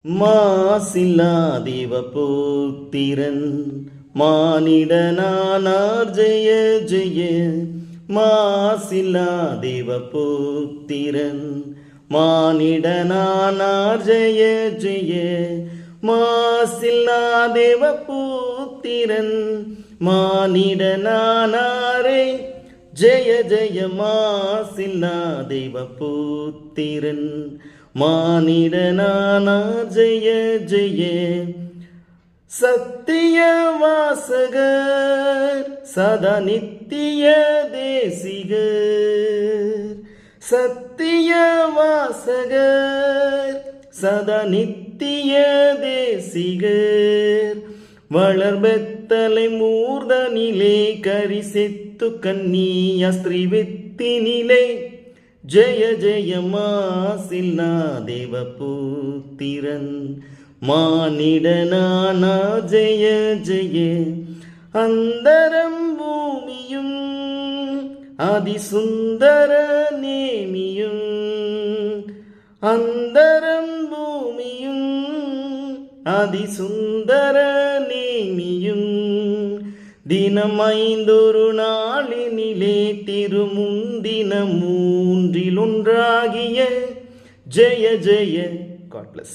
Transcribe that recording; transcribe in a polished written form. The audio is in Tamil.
மாசில்லா தேவபுத்திரன் மானிடனானார் ஜெய ஜெய. மாசில்லா தேவபுத்திரன் மானிடனானார் ஜெய ஜெய. மாசில்லா தேவபுத்திரன் மானிடனானாரே ஜெய ஜெய. மாசில்லா தேவபுத்திரன் மானிடனானார் ஜெய ஜெய. சத்திய வாசகர் சதா நித்திய தேசிகர். சத்திய வாசகர் சதா நித்திய தேசிகர். வளர்பெத்தலை மூர்தனிலே கரிசெத்து கன்னியா ஸ்திரீ வெத்தினிலே ஜெய ஜெய. மாசில்லா தேவபுத்திரன் மானிடனானா ஜெய ஜெய. அந்தரம் பூமியும் அதிசுந்தர நேமியும். அந்தரம் பூமியும் அதிசுந்தர நேமியும். தினம் 5 நாளினிலே திருமுந்தின 3 ஜெய ஜெய. God bless.